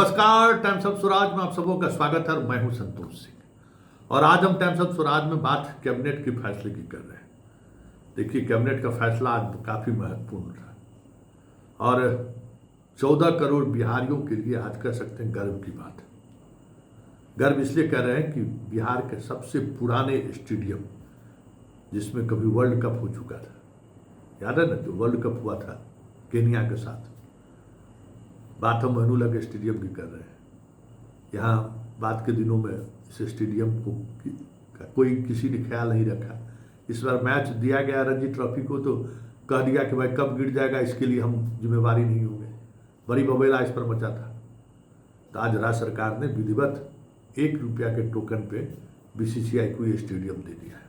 नमस्कार। Times of Swaraj में आप सबों का स्वागत है और मैं हूं संतोष सिंह। और आज हम टाइम्स ऑफ स्वराज में बात कैबिनेट के फैसले की कर रहे हैं। देखिए, कैबिनेट का फैसला आज काफी महत्वपूर्ण था और 14 करोड़ बिहारियों के लिए आज कह सकते हैं गर्व की बात है। गर्व इसलिए कह रहे हैं कि बिहार के सबसे पुराने स्टेडियम, जिसमें कभी वर्ल्ड कप हो चुका था, याद है ना, जो वर्ल्ड कप हुआ था केनिया के साथ, बात हम मनुलग स्टेडियम की कर रहे हैं। यहाँ बाद के दिनों में इस स्टेडियम को कोई किसी ने ख्याल नहीं रखा। इस बार मैच दिया गया रणजी ट्रॉफी को तो कह दिया कि भाई कब गिर जाएगा इसके लिए हम जिम्मेवारी नहीं होंगे। बड़ी बबेला इस पर मचा था। तो आज राज्य सरकार ने विधिवत ₹1 के टोकन पे बीसीसीआई को ये स्टेडियम दे दिया है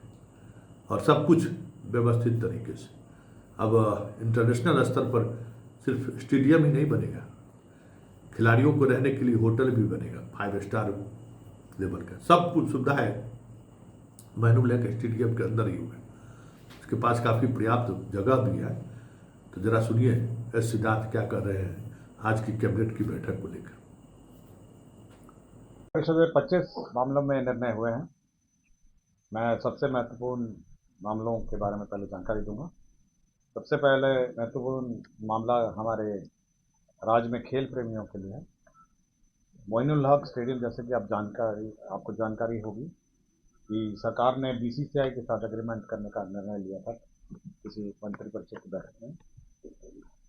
और सब कुछ व्यवस्थित तरीके से। अब इंटरनेशनल स्तर पर सिर्फ स्टेडियम ही नहीं बनेगा, खिलाड़ियों को रहने के लिए होटल भी बनेगा, 5 स्टार लेवल का। सब कुछ सुविधा है मनुलग स्टेडियम के अंदर ही होगा। उसके पास काफ़ी पर्याप्त जगह भी है। तो जरा सुनिए एस सिद्धार्थ क्या कर रहे हैं आज की कैबिनेट की बैठक को लेकर। परिषद में 25 मामलों में निर्णय हुए हैं। मैं सबसे महत्वपूर्ण मामलों के बारे में पहले जानकारी दूंगा। सबसे पहले महत्वपूर्ण मामला हमारे राज्य में खेल प्रेमियों के लिए है। मोइनुल हक स्टेडियम, जैसे कि आपको जानकारी होगी कि सरकार ने बीसीसीआई के साथ एग्रीमेंट करने का निर्णय लिया था किसी मंत्रिपरिषद की बैठक में।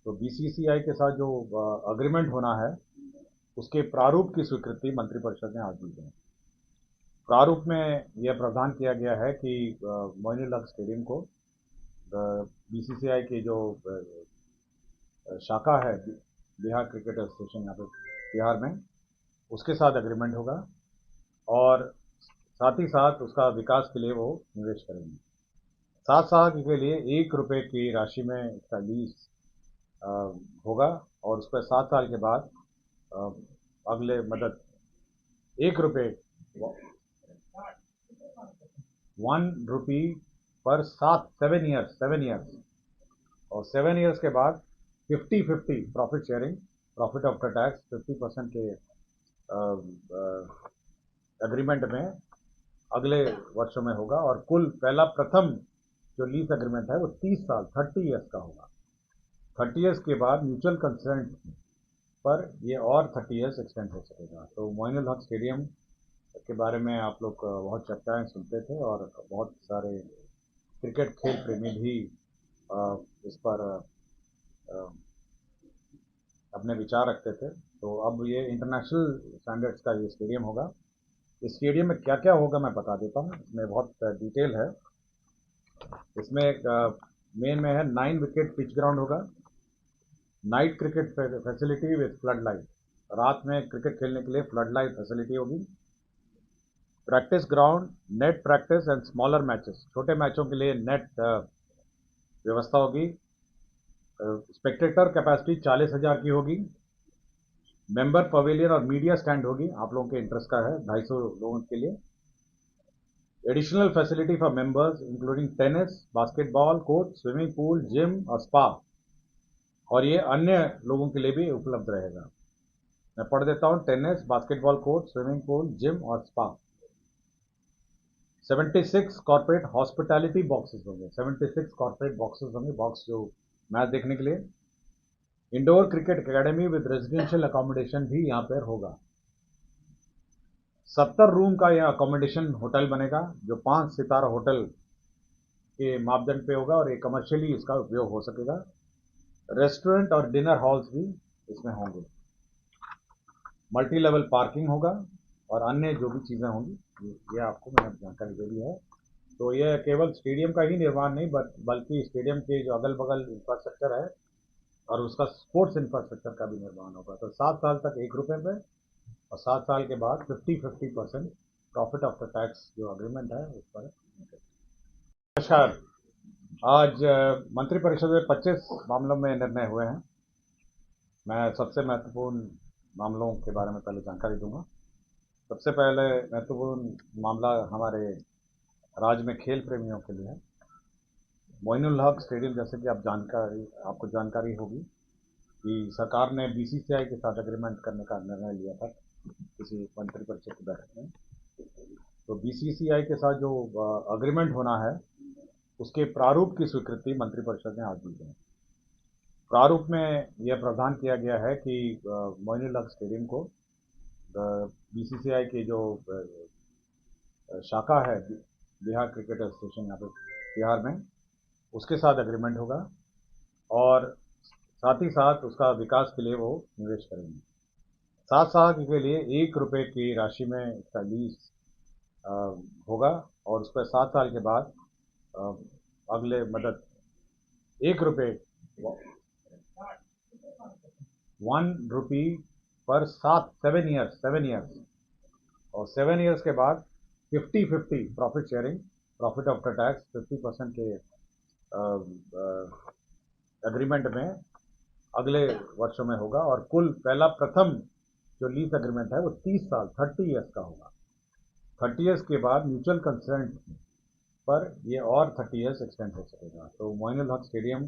तो बीसीसीआई के साथ जो एग्रीमेंट होना है उसके प्रारूप की स्वीकृति मंत्रिपरिषद ने आज दी है। प्रारूप में यह प्रावधान किया गया है कि मोइनुल हक स्टेडियम को बीसीसीआई की जो शाखा है बिहार क्रिकेट एसोसिएशन यहाँ पे बिहार में, उसके साथ एग्रीमेंट होगा और साथ ही साथ उसका विकास के लिए वो निवेश करेंगे। 7 साल के लिए ₹1 की राशि में इसका लीज होगा और उस पर 7 साल के बाद अगले मदद ₹1 ₹1 पर 7 ईयर्स और 7 ईयर्स के बाद 50-50 profit sharing, profit after tax 50% के एग्रीमेंट में अगले वर्षों में होगा। और कुल प्रथम जो लीज एग्रीमेंट है वो 30 साल 30 ईयर्स का होगा। 30 ईयर्स के बाद म्यूचुअल कंसेंट पर ये और 30 ईयर्स एक्सटेंड हो सकेगा। तो मोइनुल हक स्टेडियम के बारे में आप लोग बहुत चर्चाएं सुनते थे और बहुत सारे क्रिकेट खेल प्रेमी भी इस पर अपने विचार रखते थे। तो अब ये इंटरनेशनल स्टैंडर्ड्स का ये स्टेडियम होगा। इस स्टेडियम में क्या क्या होगा मैं बता देता हूँ, इसमें बहुत डिटेल है। इसमें मेन में है 9 विकेट पिच ग्राउंड होगा, night cricket facility with flood light, रात में क्रिकेट खेलने के लिए फ्लड लाइट फैसिलिटी होगी। Practice ground, net practice and smaller matches, छोटे मैचों के लिए नेट व्यवस्था होगी। स्पेक्टेटर कैपेसिटी 40,000 की होगी। मेंबर पवेलियन और मीडिया स्टैंड होगी, आप लोगों के इंटरेस्ट का है, 250 लोगों के लिए। Additional facility for members including tennis, basketball court, swimming pool, gym और स्पा, और ये अन्य लोगों के लिए भी उपलब्ध रहेगा। मैं पढ़ देता हूं, tennis, basketball court, swimming pool, gym और स्पा। 76 कॉर्पोरेट हॉस्पिटैलिटी बॉक्सेस होंगे, 76 कॉर्पोरेट बॉक्सेस होंगे, बॉक्स जो मैच देखने के लिए। Indoor cricket academy with residential accommodation भी यहाँ पर होगा। 70 रूम का यह अकोमोडेशन होटल बनेगा जो 5 सितारा होटल के मापदंड पे होगा और ये कमर्शियली इसका उपयोग हो सकेगा। रेस्टोरेंट और डिनर हॉल्स भी इसमें होंगे। मल्टी लेवल पार्किंग होगा और अन्य जो भी चीज़ें होंगी ये आपको मैंने जानकारी दे दी है। तो यह केवल स्टेडियम का ही निर्माण नहीं बल्कि स्टेडियम के जो अगल बगल इंफ्रास्ट्रक्चर है और उसका स्पोर्ट्स इंफ्रास्ट्रक्चर का भी निर्माण होगा। तो 7 साल तक ₹1 पे और 7 साल के बाद 50-50% प्रॉफिट आफ्टर टैक्स जो अग्रीमेंट है उस पर। नमस्कार। आज मंत्रिपरिषद में 25 मामलों में निर्णय हुए हैं। मैं सबसे महत्वपूर्ण मामलों के बारे में पहले जानकारी दूंगा। सबसे पहले महत्वपूर्ण मामला हमारे राज्य में खेल प्रेमियों के लिए है। मोइनुल हक स्टेडियम, जैसे कि आपको जानकारी होगी कि सरकार ने बीसीसीआई के साथ एग्रीमेंट करने का निर्णय लिया था किसी मंत्रिपरिषद की बैठक में। तो बीसीसीआई के साथ जो एग्रीमेंट होना है उसके प्रारूप की स्वीकृति मंत्रिपरिषद ने आज दी है। प्रारूप में यह प्रावधान किया गया है कि मोइनुल हक स्टेडियम को बीसीसीआई की जो शाखा है बिहार क्रिकेट एसोसिएशन यहाँ पे बिहार में, उसके साथ एग्रीमेंट होगा और साथ ही साथ उसका विकास के लिए वो निवेश करेंगे। 7 साल के लिए 1 रुपये की राशि में इसका लीज होगा और उस पर 7 साल के बाद अगले मदद 1 रुपये 1 रुपी पर 7 ईयर्स और 7 ईयर्स के बाद 50-50 profit sharing, profit after tax 50% के एग्रीमेंट में अगले वर्षों में होगा और कुल प्रथम जो लीज एग्रीमेंट है वो 30 साल 30 ईयर्स का होगा। 30 ईयर्स के बाद म्यूचुअल कंसेंट पर ये और 30 ईयर्स एक्सटेंड हो सकेगा। तो मोइनुल हक स्टेडियम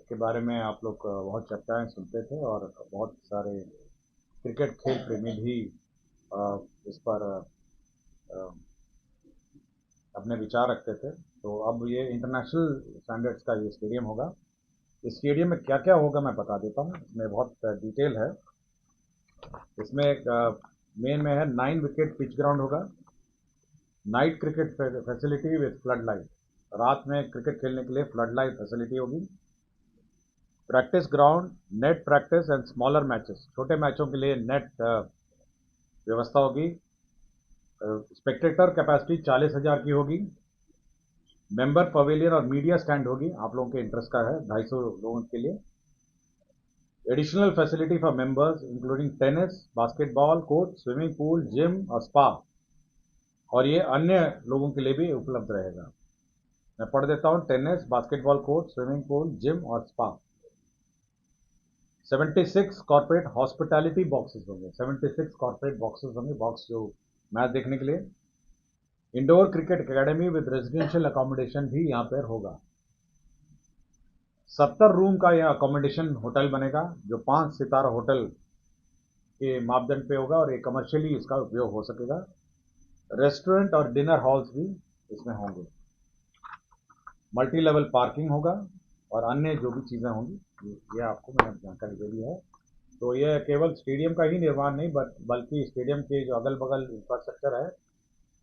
के बारे में आप लोग बहुत चर्चाएं सुनते थे और बहुत सारे क्रिकेट खेल प्रेमी भी इस पर अपने विचार रखते थे। तो अब ये इंटरनेशनल स्टैंडर्ड्स का ये स्टेडियम होगा। इस स्टेडियम में क्या क्या होगा मैं बता देता हूँ, इसमें बहुत डिटेल है। इसमें मेन में है 9 विकेट पिच ग्राउंड होगा, night cricket facility with flood light, रात में क्रिकेट खेलने के लिए फ्लड लाइट फैसिलिटी होगी। Practice ground, net practice and smaller matches, छोटे मैचों के लिए नेट व्यवस्था होगी। स्पेक्टेटर कैपेसिटी 40,000 की होगी। मेंबर पवेलियन और मीडिया स्टैंड होगी, आप लोगों के इंटरेस्ट का है, 250 लोगों के लिए। Additional facility for members including tennis, basketball court, swimming pool, gym और स्पा, और ये अन्य लोगों के लिए भी उपलब्ध रहेगा। मैं पढ़ देता हूँ, tennis, basketball court, swimming pool, gym और स्पा। 76 कॉर्पोरेट हॉस्पिटैलिटी बॉक्सेस होंगे, 76 कॉर्पोरेट बॉक्सेस होंगे, बॉक्स जो मैच देखने के लिए। Indoor cricket academy with residential accommodation भी यहाँ पर होगा। 70 रूम का यह अकोमोडेशन होटल बनेगा जो 5 सितारा होटल के मापदंड पे होगा और ये कमर्शियली इसका उपयोग हो सकेगा। रेस्टोरेंट और डिनर हॉल्स भी इसमें होंगे। मल्टी लेवल पार्किंग होगा और अन्य जो भी चीज़ें होंगी ये आपको मैंने जानकारी दे दी है। तो ये केवल स्टेडियम का ही निर्माण नहीं बल्कि स्टेडियम के जो अगल बगल इंफ्रास्ट्रक्चर है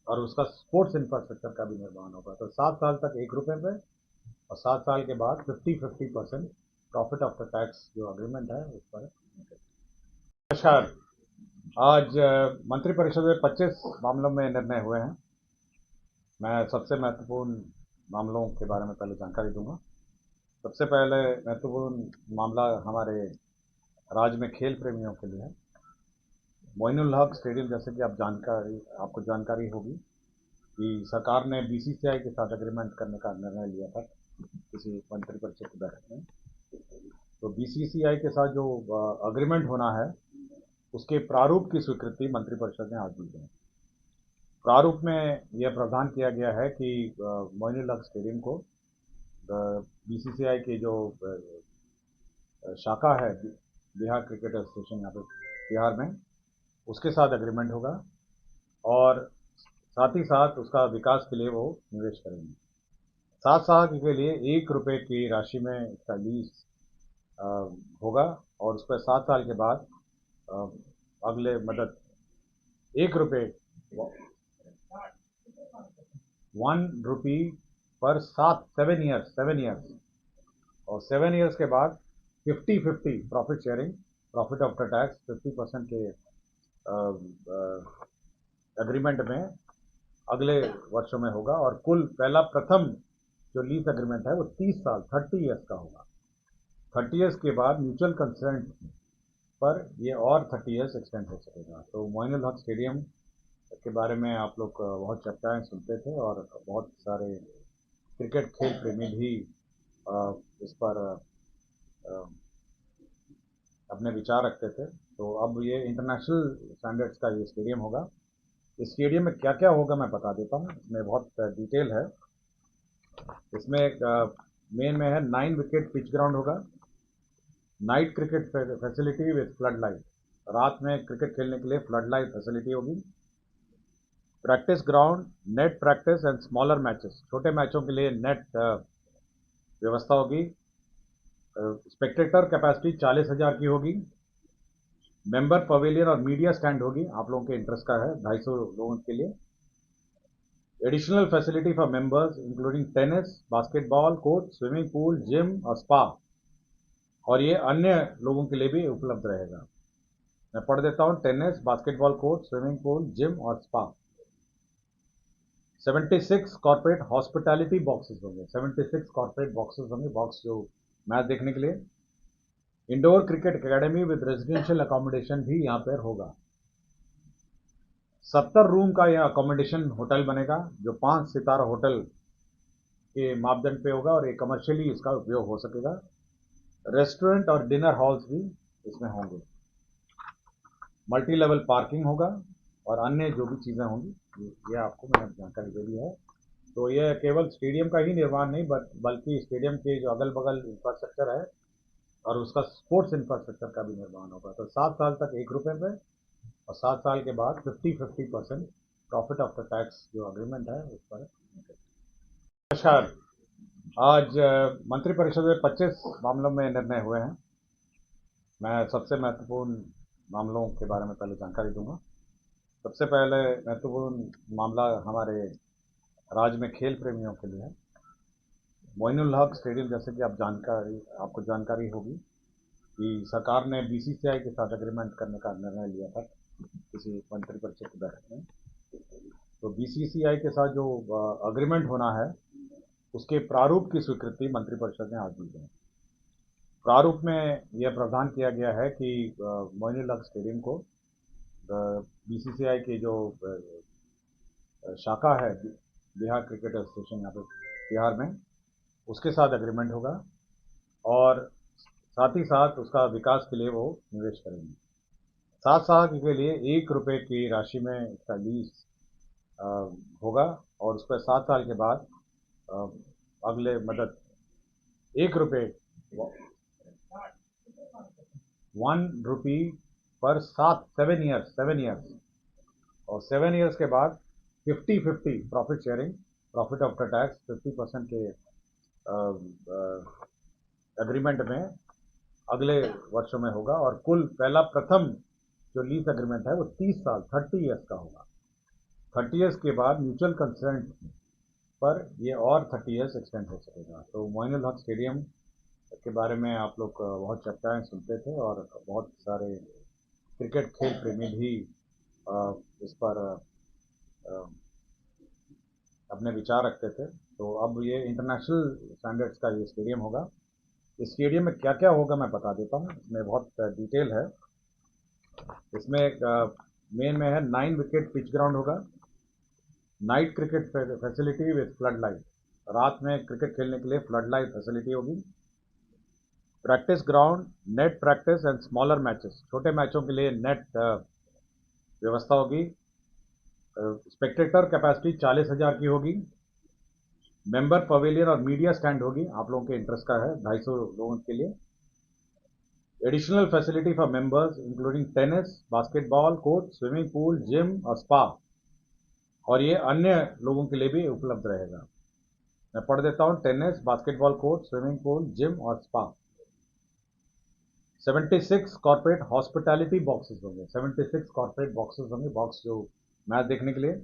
और उसका स्पोर्ट्स इंफ्रास्ट्रक्चर का भी निर्माण होगा। तो 7 साल तक 1 रुपये पे और 7 साल के बाद 50-50% प्रॉफिट आफ्टर टैक्स जो अग्रीमेंट है उस पर। नमस्कार, आज मंत्रिपरिषद में 25 मामलों में निर्णय हुए हैं। मैं सबसे महत्वपूर्ण मामलों के बारे में पहले जानकारी दूंगा। सबसे पहले महत्वपूर्ण मामला हमारे राज्य में खेल प्रेमियों के लिए है। मोइनुल हक स्टेडियम, जैसे कि आपको जानकारी होगी कि सरकार ने बीसीसीआई के साथ एग्रीमेंट करने का निर्णय लिया था किसी मंत्रिपरिषद की बैठक में। तो बीसीसीआई के साथ जो एग्रीमेंट होना है उसके प्रारूप की स्वीकृति मंत्रिपरिषद ने आज दी है। प्रारूप में यह प्रावधान किया गया है कि मोइनुल हक स्टेडियम को बीसीसीआई की जो शाखा है बिहार क्रिकेट एसोसिएशन यहाँ पे बिहार में, उसके साथ एग्रीमेंट होगा और साथ ही साथ उसका विकास के लिए वो निवेश करेंगे। 7 साल के लिए 1 रुपये की राशि में इसका लीज होगा और उस पर 7 साल के बाद अगले मदद 1 रुपये 1 रुपी पर 7 ईयर्स और 7 ईयर्स के बाद 50-50 profit sharing, profit after tax 50% के एग्रीमेंट में अगले वर्षों में होगा और कुल प्रथम जो लीज एग्रीमेंट है वो 30 साल 30 ईयर्स का होगा। 30 ईयर्स के बाद म्यूचुअल कंसेंट पर ये और 30 ईयर्स एक्सटेंड हो सकेगा। तो मोइनुल हक स्टेडियम के बारे में आप लोग बहुत चर्चाएं सुनते थे और बहुत सारे क्रिकेट खेल प्रेमी भी इस पर अपने विचार रखते थे। तो अब ये इंटरनेशनल स्टैंडर्ड्स का ये स्टेडियम होगा। इस स्टेडियम में क्या क्या होगा मैं बता देता हूँ, इसमें बहुत डिटेल है। इसमें मेन में है 9 विकेट पिच ग्राउंड होगा, night cricket facility with flood light, रात में क्रिकेट खेलने के लिए फ्लड लाइट फैसिलिटी होगी। Practice ground, net practice and smaller matches, छोटे मैचों के लिए नेट व्यवस्था होगी। स्पेक्टेटर कैपेसिटी 40,000 की होगी। मेंबर पवेलियन और मीडिया स्टैंड होगी, आप लोगों के इंटरेस्ट का है, 250 लोगों के लिए। Additional facility for members including tennis, basketball court, swimming pool, gym और स्पा, और ये अन्य लोगों के लिए भी उपलब्ध रहेगा। मैं पढ़ देता हूं, tennis, basketball court, swimming pool, gym और स्पा। 76 कॉर्पोरेट हॉस्पिटैलिटी बॉक्सेस होंगे, 76 कॉर्पोरेट बॉक्सेस होंगे, बॉक्स जो मैच देखने के लिए। Indoor cricket academy with residential accommodation भी यहाँ पर होगा। 70 रूम का यह अकोमोडेशन होटल बनेगा, जो 5 सितारा होटल के मापदंड पे होगा और ये कमर्शियली इसका उपयोग हो सकेगा। रेस्टोरेंट और डिनर हॉल्स भी इसमें होंगे। मल्टी लेवल पार्किंग होगा और अन्य जो भी चीज़ें होंगी ये आपको मैंने जानकारी दे दी है। तो ये केवल स्टेडियम का ही निर्माण नहीं बल्कि स्टेडियम के जो अगल बगल इंफ्रास्ट्रक्चर है और उसका स्पोर्ट्स इंफ्रास्ट्रक्चर का भी निर्माण होगा। तो 7 साल तक 1 रुपये पे और 7 साल के बाद 50% प्रॉफिट आफ्टर टैक्स जो अग्रीमेंट है उस पर। नमस्कार, आज मंत्रिपरिषद में 25 मामलों में निर्णय हुए हैं। मैं सबसे महत्वपूर्ण मामलों के बारे में पहले जानकारी दूंगा। सबसे पहले महत्वपूर्ण मामला हमारे राज्य में खेल प्रेमियों के लिए है। मोइनुल हक स्टेडियम, जैसे कि आपको जानकारी होगी कि सरकार ने बीसीसीआई के साथ एग्रीमेंट करने का निर्णय लिया था किसी मंत्रिपरिषद की बैठक में। तो बीसीसीआई के साथ जो अग्रीमेंट होना है उसके प्रारूप की स्वीकृति मंत्रिपरिषद ने आज दी है। प्रारूप में यह प्रावधान किया गया है कि मोइनुल हक स्टेडियम को बीसीसीआई की जो शाखा है बिहार क्रिकेट एसोसिएशन यहाँ पे बिहार में, उसके साथ एग्रीमेंट होगा और साथ ही साथ उसका विकास के लिए वो निवेश करेंगे। 7 साल के लिए 1 रुपये की राशि में इसका लीज होगा और उस पर 7 साल के बाद अगले मदद 1 रुपये 1 रुपी पर 7 ईयर्स और 7 ईयर्स के बाद 50-50 profit sharing, profit after tax 50% के एग्रीमेंट में अगले वर्षों में होगा। और कुल प्रथम जो लीज एग्रीमेंट है वो 30 साल 30 ईयर्स का होगा। 30 ईयर्स के बाद म्यूचुअल कंसेंट पर ये और 30 ईयर्स एक्सटेंड हो सकेगा। तो मोइनुल हक स्टेडियम के बारे में आप लोग बहुत चर्चाएं सुनते थे और बहुत सारे क्रिकेट खेल प्रेमी भी इस पर अपने विचार रखते थे। तो अब ये इंटरनेशनल स्टैंडर्ड्स का ये स्टेडियम होगा। इस स्टेडियम में क्या क्या होगा मैं बता देता हूँ, इसमें बहुत डिटेल है। इसमें मेन में है 9 विकेट पिच ग्राउंड होगा। Night cricket facility with flood light, रात में क्रिकेट खेलने के लिए फ्लड लाइट फैसिलिटी होगी। Practice ground, net practice and smaller matches, छोटे मैचों के लिए नेट व्यवस्था होगी। स्पेक्टेटर कैपेसिटी 40,000 की होगी। मेंबर पवेलियन और मीडिया स्टैंड होगी, आप लोगों के इंटरेस्ट का है, 250 लोगों के लिए। Additional facility for members including tennis, basketball court, swimming pool, gym और स्पा, और ये अन्य लोगों के लिए भी उपलब्ध रहेगा। मैं पढ़ देता हूं, tennis, basketball court, swimming pool, gym और स्पा। 76 कॉर्पोरेट हॉस्पिटैलिटी बॉक्सेस होंगे, 76 कॉर्पोरेट बॉक्सेस होंगे, बॉक्स जो मैच देखने के लिए।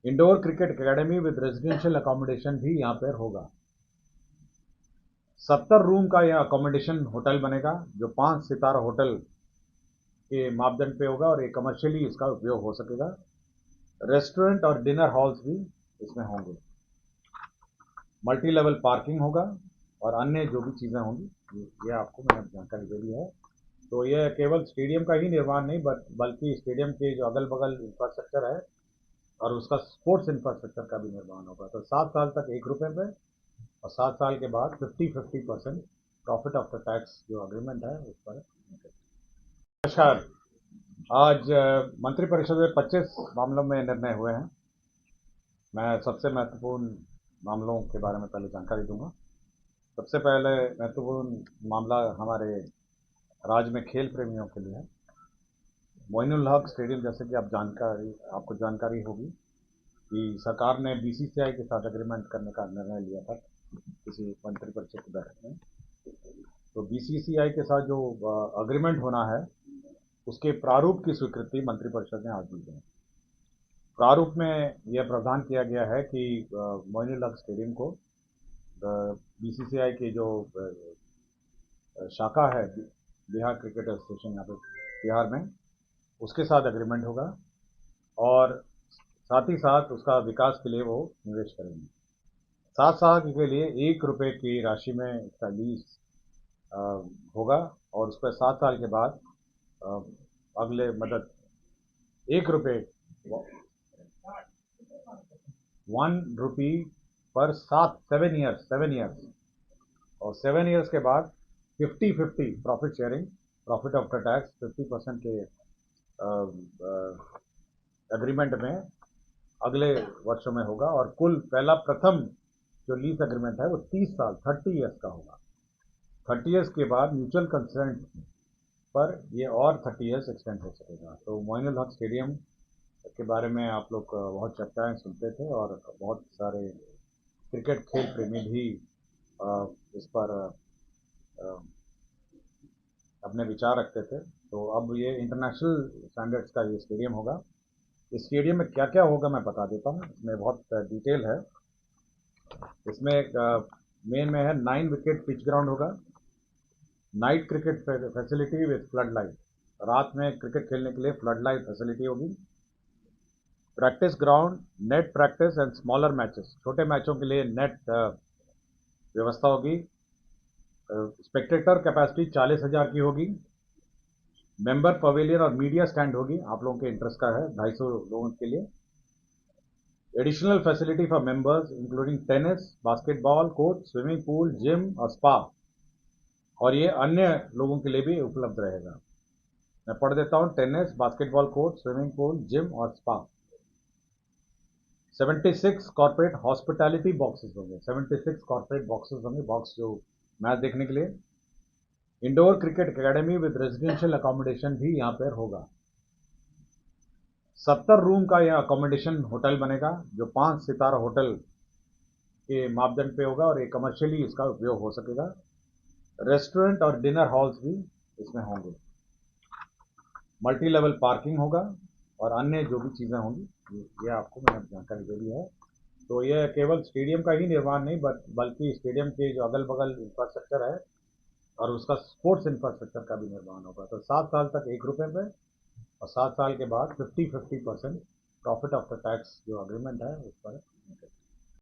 Indoor cricket academy with residential accommodation भी यहाँ पर होगा। 70 रूम का यह अकोमोडेशन होटल बनेगा, जो 5 सितारा होटल के मापदंड पे होगा और ये कमर्शियली इसका उपयोग हो सकेगा। रेस्टोरेंट और डिनर हॉल्स भी इसमें होंगे। मल्टी लेवल पार्किंग होगा और अन्य जो भी चीज़ें होंगी ये आपको मैंने जानकारी दे दी है। तो ये केवल स्टेडियम का ही निर्माण नहीं बल्कि स्टेडियम के जो अगल बगल इंफ्रास्ट्रक्चर है और उसका स्पोर्ट्स इंफ्रास्ट्रक्चर का भी निर्माण होगा। तो 7 साल तक 1 रुपये पे और 7 साल के बाद 50-50% प्रॉफिट आफ्टर टैक्स जो अग्रीमेंट है उस पर। नमस्कार, आज मंत्रिपरिषद में 25 मामलों में निर्णय हुए हैं। मैं सबसे महत्वपूर्ण मामलों के बारे में पहले जानकारी दूंगा। सबसे पहले महत्वपूर्ण मामला हमारे राज्य में खेल प्रेमियों के लिए है। मोइनुल हक स्टेडियम, जैसे कि आपको जानकारी होगी कि सरकार ने बीसीसीआई के साथ एग्रीमेंट करने का निर्णय लिया था किसी मंत्रिपरिषद की बैठक में। तो बीसीसीआई के साथ जो एग्रीमेंट होना है उसके प्रारूप की स्वीकृति मंत्रिपरिषद ने आज दी है। प्रारूप में यह प्रावधान किया गया है कि मोइनुल हक स्टेडियम को बीसीसीआई की जो शाखा है बिहार क्रिकेट एसोसिएशन यहाँ पे बिहार में, उसके साथ एग्रीमेंट होगा और साथ ही साथ उसका विकास के लिए वो निवेश करेंगे। 7 साल के लिए 1 रुपये की राशि में इसका लीज होगा और उस पर 7 साल के बाद अगले मदद 1 रुपये 1 रुपी पर 7 ईयर्स और 7 ईयर्स के बाद 50-50 profit sharing, profit after tax 50% के एग्रीमेंट में अगले वर्षों में होगा और कुल प्रथम जो लीज एग्रीमेंट है वो 30 साल 30 ईयर्स का होगा। 30 ईयर्स के बाद म्यूचुअल कंसेंट पर ये और 30 ईयर्स एक्सटेंड हो सकेगा। तो मोइनुल हक स्टेडियम के बारे में आप लोग बहुत चर्चाएं सुनते थे और बहुत सारे क्रिकेट खेल प्रेमी भी इस पर अपने विचार रखते थे। तो अब ये इंटरनेशनल स्टैंडर्ड्स का ये स्टेडियम होगा। इस स्टेडियम में क्या क्या होगा मैं बता देता हूँ, इसमें बहुत डिटेल है। इसमें मेन में है 9 विकेट पिच ग्राउंड होगा, night cricket facility with flood light, रात में क्रिकेट खेलने के लिए फ्लड लाइट फैसिलिटी होगी। Practice ground, net practice and smaller matches, छोटे मैचों के लिए नेट व्यवस्था होगी। स्पेक्टेटर कैपेसिटी 40,000 की होगी। मेंबर पवेलियन और मीडिया स्टैंड होगी, आप लोगों के इंटरेस्ट का है, 250 लोगों के लिए। Additional facility for members including tennis, basketball court, swimming pool, gym और स्पा, और ये अन्य लोगों के लिए भी उपलब्ध रहेगा। मैं पढ़ देता हूं, tennis, basketball court, swimming pool, gym और स्पा। 76 कॉर्पोरेट हॉस्पिटैलिटी बॉक्सेस होंगे, 76 कॉर्पोरेट बॉक्सेस होंगे, बॉक्स जो मैच देखने के लिए। Indoor cricket academy with residential accommodation भी यहाँ पर होगा। 70 रूम का यह अकोमोडेशन होटल बनेगा जो 5 सितारा होटल के मापदंड पे होगा और ये कमर्शियली इसका उपयोग हो सकेगा। रेस्टोरेंट और डिनर हॉल्स भी इसमें होंगे। मल्टी लेवल पार्किंग होगा और अन्य जो भी चीज़ें होंगी ये आपको मैंने जानकारी दे दी है। तो ये केवल स्टेडियम का ही निर्माण नहीं बल्कि स्टेडियम के जो अगल बगल इंफ्रास्ट्रक्चर है और उसका स्पोर्ट्स इंफ्रास्ट्रक्चर का भी निर्माण होगा। तो 7 साल तक 1 रुपये पे और 7 साल के बाद 50-50% प्रॉफिट आफ्टर टैक्स जो अग्रीमेंट है उस पर